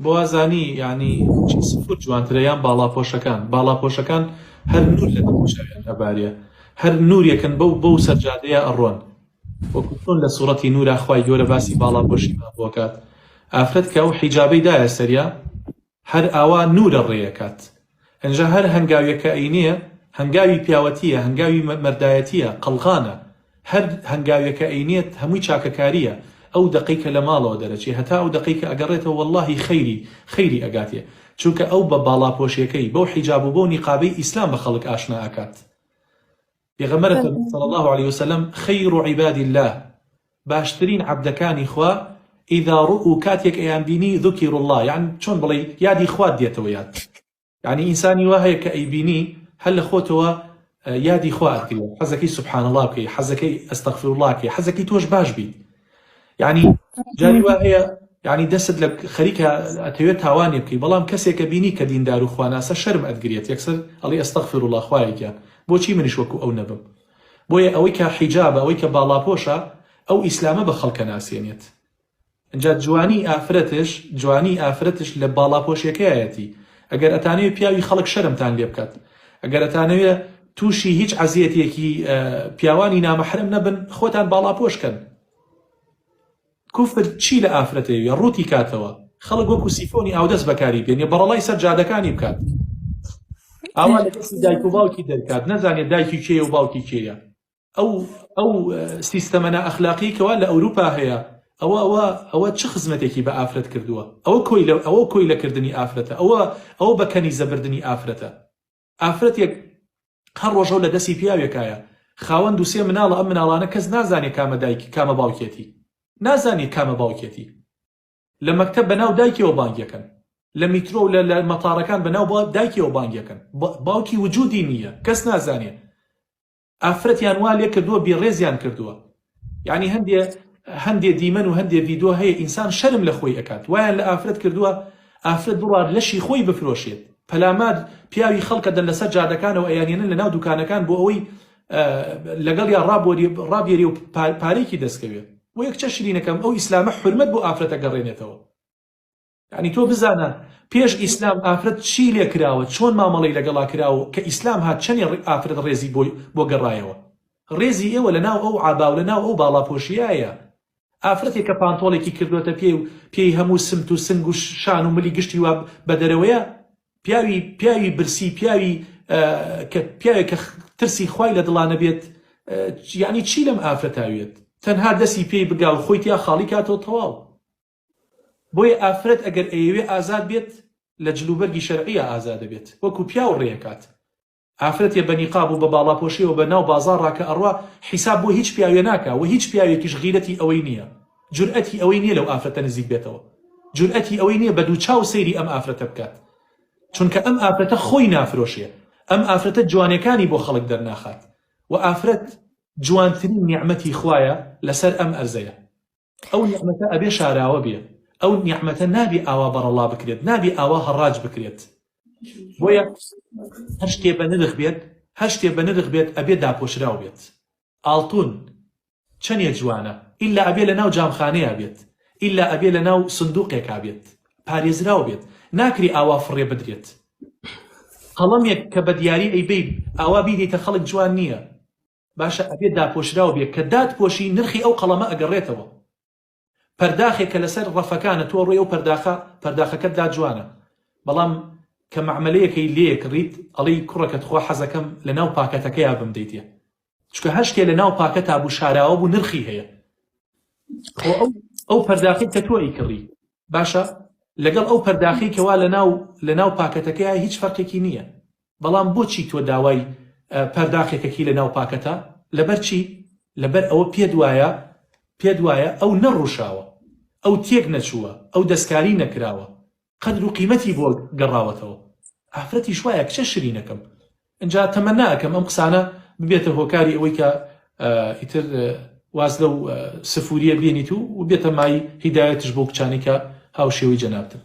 بوازانی یعنی سفور جوانترەیان باڵاپۆشەکان هەر نور لە نەخۆشیان ئەبارێ هەر نورێکن بەو سەرجادەیە ئەڕۆن وەکوتۆن لە سوڕەتی نورا خوای گەورە باسی باڵاپۆشی بۆکات ئافرەت کە ئەو حیجابەی دایە سەریا هەر ئاوا نورە ڕێیەکات ئەنجا هەر هەنگاویەکە ئەینەیە هەنگاوی پیاوەتیە هەنگاوی مەردایەتیە قەڵغانە هەر هەنگاویەکە ئەینێت هەمووی چاکەکاریە ئەو دقیقە لە ماڵەوە دەرەچێ هەتا ئەو دقیقە ئەگەڕێتەوە واللهی خەیری ئەگاتێ چونکە ئەو بە باڵاپۆشیەکەی بەو حیجاب و بۆ نیقابەی ئیسلام بە خەڵک ئاشنا ئاکات پێغەمبەر صلی الله عليه وسلم خير عباد الله باشترین عەبدەکانی خوا ئیذا ڕوئوا کاتێک ئەیان بینی ذکر الله یعنی چۆن بڵێ یادی خوات دێتەوە یاد یعنی ئینسانی وا هەیە کە ئەیبینی هەر لە خۆتەوە یادی خوا ئەکرێ حەزەکەی سبحان الله بکەی حەزەکەی ئەستەغفر الله بکەی حەزەکەی تۆش باش بیت یعنی جاری وا هەیە یعنی دەست لە خەریکە ئەتەوێت تاوانێ بکەی بەڵام کەسێکە بینی کە دیندار و خواناسە شەرم ئەدگرێت یەکسەر ئەڵێ ئەستەغفر الله خوایەکە بۆچی منیش وەکو ئەو نەبم بۆیە ئەوەی کە حیجابە ئەوەی کە باڵاپۆشە ئەو ئیسلامە بە خەڵکە ناسێنێت اینجا جوانی ئافرەتش لە باڵاپۆشیەکەیەتی ئەگەر ئەتانەوێت پیاوی خەڵک شەرمتان لێ بکات ئەگەر ئەتانەوێت تووشی هیچ عەزیەتێکی پیاوانی نامەحرم نەبن خۆتان باڵاپۆشکەن کوفر چی لە ئافرەتەوێ ڕووتی کاتەوە خەڵک وەکو سیفۆنی ئاودەست بەکاری بێنێ بەڕەڵای سەر جادەکانی بکات ئاوا لە کەسی دایک و باوکی دەرکات نەزانێت دایکی کێیە و باوکی کێیە ئەو سیستەمە نائەخلاقی کەوا لە ئەوروپا هەیە ئەوە چه خزمەتێکی بە ئافرەت کردووە ئەوە کۆی لەکردنی ئافرەتە ئەوە بە کەنیزە بردننی ئافرەتە ئافرەتێک هەر ڕۆژەو لە دەستی پیاوێکایە خاوەند و سێ مناڵە ئەم مناڵانە کەس نازانێت کامە دایکی کامە باوکێتی نازانێت کامە باوکێتی لە مەکتەب بەناو دایکیەوە بانگیەکەن لە میترۆ و لە مەتاڕەکان بەناو دایکیەوە بانگیەکەن باوکی وجودی نییە کەس نازانێت ئافرەتیان وا لێ کردووە بێڕێزیان کردووە یعنی هەندێ دیمەن و هەندێ ڤیدۆ هەیە ئینسان شەرم لە خۆی ئەکات وایان لە ئافرەت کردووە ئافرەت بڕات لەشی خۆی بفرۆشێت پەلاماد پیاوی خەڵکە دەن لەسەر جادەکانەوە ئەیانێنن لە ناو دوکانەکان بۆ ئەوەی لەگەڵ یا ڕابێری و پارێکی دەستکەوێت بۆ یەکچە شرینەکەم ئەو ئیسلامە حرمەت بۆ ئافرەتە گەڕێنێتەوە یعنی تۆ بزانە پێش ئیسلام ئافرەت چی لێ کراوە چۆن مامەڵەی لەگەڵا کراوە کە ئیسلام هات چەندی ئافرەت ڕێزی بۆ گەڕایەوە ڕێزی ئێوە لەناو ئەو عابا و لەناو ئەو باڵاپۆشیایە ئافرەتێک کە پانتۆڵێکی کردوێتە پێی هەموو سمت و سنگ و شان و ملی گشتی وە بە دەرەوەیە پیاوی برسی پیاوێک کە ترسی خوای لە دڵانە بێت یعنی چی لەم ئافرەتاوێت تەنها دەستی پێی بگا و خۆی تیا خاڵی کاتەوە تەواو بۆیە ئافرەت ئەگەر ئەیەوێ ئازاد بێت لە جلوبەرگی شەرعیە ئازادە بێت وەکو پیا و ڕێیەکات ئافرەتێ بە نیقاب و بە باڵاپۆشیەوە بە ناو بازار ڕاکە ئەڕوا حیساب بۆ هیچ پیاوێ ناکا و هیچ پیاوێکیش غیرەتی ئەوەی نییە جورئەتی ئەوەی نییە لەو ئافرەتە نزیک بێتەوە جورئەتی ئەوەی نییە بە دوو چاو سەیری ئەم ئافرەتە بکات چونکە ئەم ئافرەتە خۆی نافرۆشیە ئەم ئافرەتە جوانەکانی بۆ خەڵک دەرناخات و ئافرەت جوانترین نیعمەتی خوایە لەسەر ئەم ئەرزەیە ئەو نیعمەتە ئەبێ شاراوە بێ ئەو نیعمەتە نابی ئاوا بەڕەڵا بکرێت نابی ئاوا هەڕاج بکرێت بۆیە هەر شتێ بە نرخ بێت ئەبێ داپۆشراو بێت ئاڵتون چەندێ جوانە ئیلا ئەبێ لە ناو جامخانەیە بێت ئیلا ئەبێ لە ناو سندوقێکا بێت پارێزراو بێت ناکری ئاوا فڕێ بدرێت قەڵەمێک کە بە دیاری ئەیبەی ئاوا بیدەیتە خەڵک جوان نییە باشە ئەبێ داپۆشراو بێت کە دادپۆشی نرخی ئەو قەڵەمە ئەگەڕێتەوە پەرداخێکە لەسەر ڕەفەکانە تۆ ڕێ و پەرداخەکەتدا جوانە بەڵام کە مەعمەلەیەکەی لێک ڕیت ئەڵی کوڕەکەت خۆ حەزەکەم لە ناو پاکەتەکەیا بمدەیتێ چکە هەر شتێ لە ناو پاکەتا بوو شاراوە بوو نرخی هەیە ئەو پەرداخی کە تۆ ئەیکڕی باشە لەگەڵ ئەو پەرداخی کەوا لە ناو پاکەتەکەیە هیچ فەرقێکی نییە بەڵام بۆچی تۆ داوای پەرداخێکەکی لە ناو پاکەتە لەبەر چی لەبەر ئەوە پێت وایە ئەو نەڕووشاوە ئەو تێک نەچووە ئەو دەستکاری نەکراوە قەدر و قیمەتی بۆ گەڕاوەتەوە ئافرەتی شوایە کچە شرینەکەم ئەنجا تەمەناکەم ئەم قسانە ببێتە هۆکاری ئەوەی کە ئیتر واز لەو سفوریە بێنیت و بێتە مای هیدایەتش بۆ کچانی کە هاوشێوەی جەنابتن